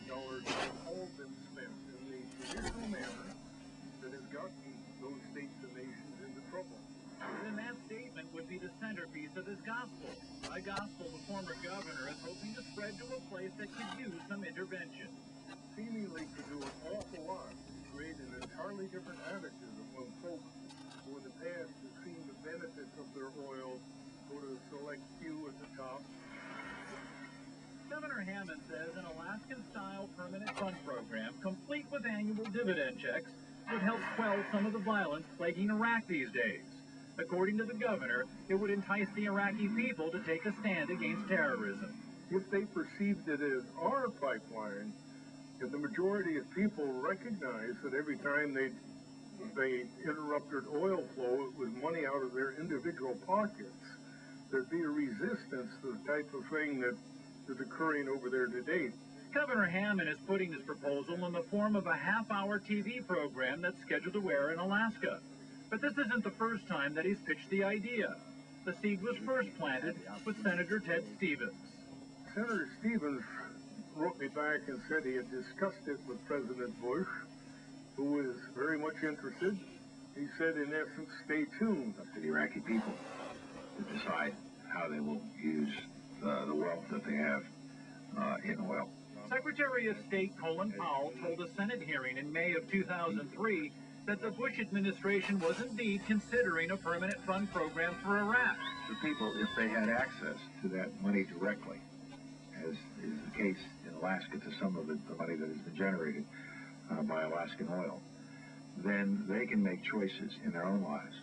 dollars have all been spent in the traditional manner that has gotten those states and nations into trouble. Then that statement would be the centerpiece of his gospel, a gospel the former governor is hoping to spread to a place that could use some intervention. Seemingly to do an awful lot to create an entirely different attitude among folks who in the past have seen the benefits of their oil go to a select few at the top. Governor Hammond says an Alaskan-style permanent fund program, complete with annual dividend checks, would help quell some of the violence plaguing Iraq these days. According to the governor, it would entice the Iraqi people to take a stand against terrorism. If they perceived it as our pipeline, if the majority of people recognized that every time they interrupted oil flow, it was money out of their individual pockets, there'd be a resistance to the type of thing that is occurring over there today. Governor Hammond is putting his proposal in the form of a half-hour TV program that's scheduled to air in Alaska. But this isn't the first time that he's pitched the idea. The seed was first planted with Senator Ted Stevens. Senator Stevens wrote me back and said he had discussed it with President Bush, who was very much interested. He said, in essence, stay tuned. Up to the Iraqi people to decide how they will use the wealth that they have in oil. Secretary of State Colin Powell told a Senate hearing in May of 2003 that the Bush administration was indeed considering a permanent fund program for Iraq. The people, if they had access to that money directly, as is the case in Alaska to some of the money that has been generated by Alaskan oil, then they can make choices in their own lives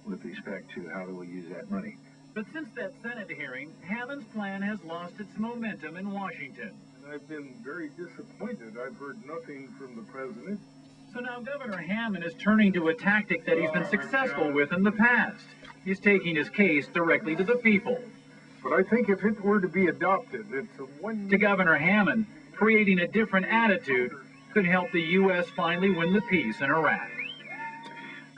with respect to how they will use that money. But since that Senate hearing, Hammond's plan has lost its momentum in Washington. I've been very disappointed. I've heard nothing from the president. So now Governor Hammond is turning to a tactic that he's been successful with in the past. He's taking his case directly to the people. But I think if it were to be adopted, it's a one... To Governor Hammond, creating a different attitude could help the U.S. finally win the peace in Iraq.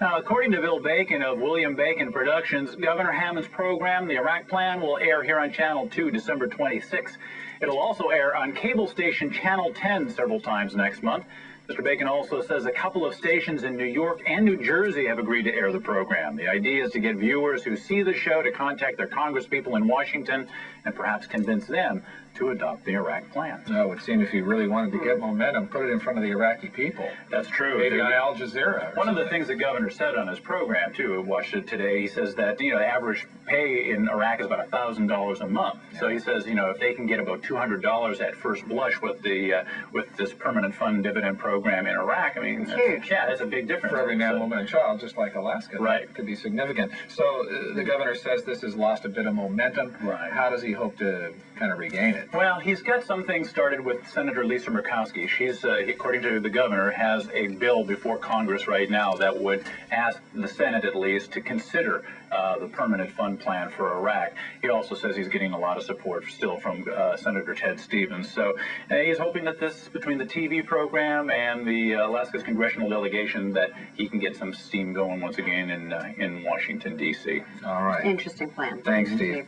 Now, according to Bill Bacon of William Bacon Productions, Governor Hammond's program, the Iraq Plan, will air here on Channel 2 December 26. It'll also air on cable station Channel 10 several times next month. Mr. Bacon also says a couple of stations in New York and New Jersey have agreed to air the program. The idea is to get viewers who see the show to contact their congresspeople in Washington and perhaps convince them to adopt the Iraq Plan. No, it would seem if he really wanted to get momentum, put it in front of the Iraqi people. That's true. Maybe on Al Jazeera. One of the things the governor said on his program, too, I watched it today, he says that, the average pay in Iraq is about $1,000 a month. Yeah. So he says, if they can get about $200 at first blush with this permanent fund dividend program in Iraq, I mean, huge. Yeah, that's a big difference. For every man, woman, and child, just like Alaska. Right. That could be significant. So the governor says this has lost a bit of momentum. Right. How does he hope to kind of regain it? Well, he's got some things started with Senator Lisa Murkowski. She's, according to the governor, has a bill before Congress right now that would ask the Senate, at least, to consider the permanent fund plan for Iraq. He also says he's getting a lot of support still from Senator Ted Stevens. So he's hoping that this, between the TV program and the Alaska's congressional delegation, that he can get some steam going once again in Washington, D.C. All right. Interesting plan. Thanks, Steve.